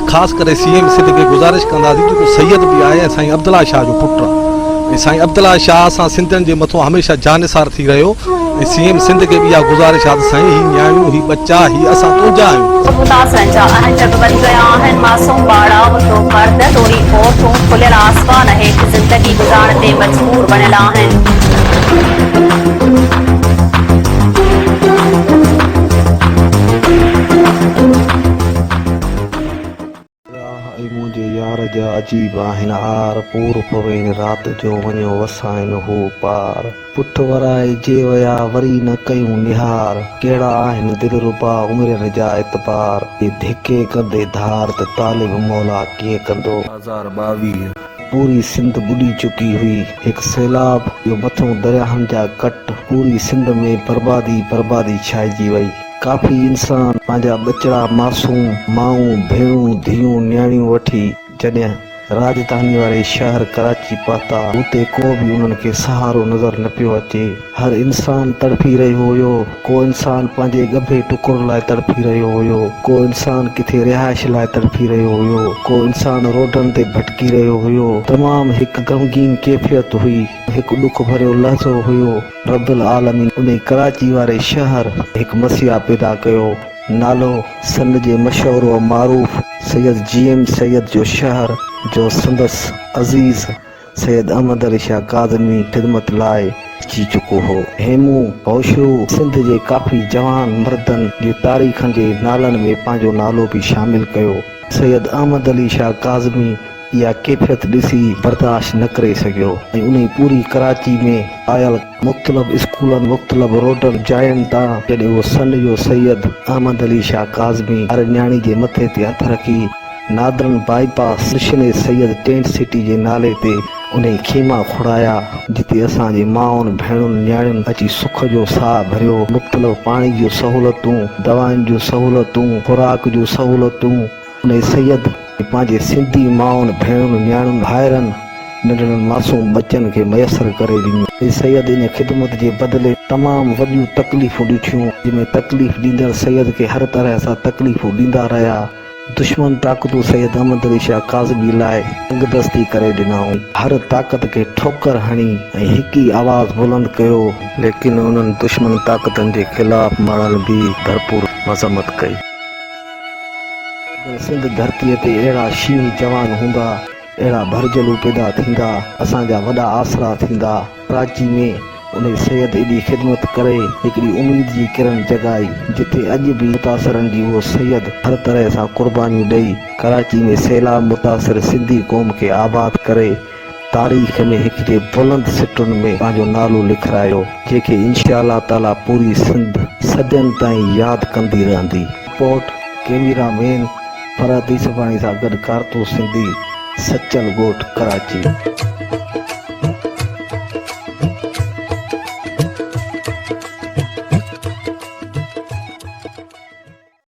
ख़ासि करे सीएम सिंध खे गुज़ारिश कंदासीं जेको सैयद बि आहे ऐं साईं अब्दुल्ला शाह जो पुटु आहे ऐं साईं अब्दुल्ला शाह असां सिंधियुनि जे मथां हमेशह जानिसार थी रहियो ऐं सीएम सिंध खे बि इहा गुज़ारिश आहे त साईं ही न्याणियूं ही बच्चा ही असां तुंहिंजा आहियूं। मुतासिरनि जा अहंजग बनी विया आहिनि। मासूम ॿार वॾो मर्द तोड़ी औरतूं खुलियल आसमान हेठि ज़िंदगी गुज़ारण ते मजबूर बणियल आहिनि। मुंहिंजे यार जा अजीब आहिनि आर पूर पवेनि राति जो वञो वसाइनि हू पार पुठ वराए जे वया वरी न कयूं निहार कहिड़ा आहिनि दिलरुबा उमिरनि जा एतबार हे धिके कंदे धार त तालिब मौला कीअं कंदो। 2022 पूरी सिंध बुॾी चुकी हुई हिकु सैलाब जो मथां दरियाहनि जा कट पूरी सिंध में बर्बादी छाइजी वई। काफ़ी इंसान पंहिंजा बचड़ा मासूम माऊं भेणूं धीऊं न्याणियूं वठी जॾहिं राजधानी वारे शहर कराची पहुता उते को बि उन्हनि खे सहारो नज़र न पियो अचे। हर इंसान तड़फी रहियो हुयो। को इंसान पंहिंजे गभे टुकुर लाइ तड़फी रहियो हुयो। को इंसान किथे रिहाइश लाइ तड़फी रहियो हुयो। को इंसान रोडनि ते भटकी रहियो हुयो। तमामु हिकु गमगीन कैफ़ियत हुई। हिकु ॾुख भरियो लहज़ो हुयो। रब्बुल आलमीन उन कराची वारे शहर हिकु मसीहा पैदा कयो। नालो सिंध जे मशहूर व मारूफ़ सैयद GM सैयद जो शहर जो संदसि अज़ीज़ सैयद अहमद अली शाह काज़मी ख़िदमत लाइ अची चुको हो। हेमू होशू सिंध जे काफ़ी जवान मर्दनि जी तारीख़नि जे नालनि में पंहिंजो नालो बि शामिल कयो। सैयद अहमद अली शाह काज़मी इहा कैफ़ियत ॾिसी बर्दाश्त न करे सघियो ऐं उन पूरी कराची में आयल मुख़्तलिफ़ स्कूलनि मुख़्तलिफ़ रोडनि जायुनि तां जॾहिं उहो सन जो सैयद अहमद अली शाह काज़मी हर न्याणी जे मथे ते हथ रखी northern bypass mission Syed tent city जे नाले ते उन खेमा खुड़ाया जिते असांजे माउनि भेणुनि न्याणियुनि अची सुख जो साह भरियो। मुख़्तलिफ़ पाणी जूं सहूलतूं दवाउनि जूं सहूलतूं खुराक जूं सहूलतूं उन सैयद पंहिंजे सिंधी माउनि भेणुनि न्याणियुनि भाइरनि नंढड़नि मासूम बच्चनि खे मुयसरु करे ॾिनियूं। सैयद इन ख़िदमत जे बदिले तमामु वॾियूं तकलीफ़ूं ॾिठियूं जंहिंमें तकलीफ़ ॾींदड़ सैयद खे हर तरह सां तकलीफ़ूं ॾींदा रहिया। दुश्मन ताक़तूं सैयद अहमद अली शाह काज़मी लाइ तंगदस्ती करे ॾिनऊं। हर ताक़त खे ठोकर हणी ऐं हिकु ई आवाज़ बुलंद कयो लेकिन उन्हनि दुश्मन ताक़तनि जे ख़िलाफ़ माण्हुनि बि भरपूर मज़म्मत कई। सिंध धरतीअ ते अहिड़ा शींहं जवान हूंदा अहिड़ा भरजलू पैदा थींदा असांजा वॾा आसरा थींदा। कराची में उन सैयद एॾी ख़िदमत करे हिकिड़ी उमेद जी किरण जॻाई जिते अॼु बि मुतासिरनि जी उहो सैयद हर तरह सां कुर्बानियूं ॾेई कराची में सैलाब मुतासिर सिंधी क़ौम खे आबाद करे तारीख़ में हिकिड़े बुलंद सिटुनि में पंहिंजो नालो लिखारायो जेके इंशा अल्लाह ताला पूरी सिंध सदियुनि ताईं यादि कंदी रहंदी। रिपोर्ट कैमरामैन फरहत ईसफानी सां गॾु कारतूस सिंधी सचल ॻोठ कराची।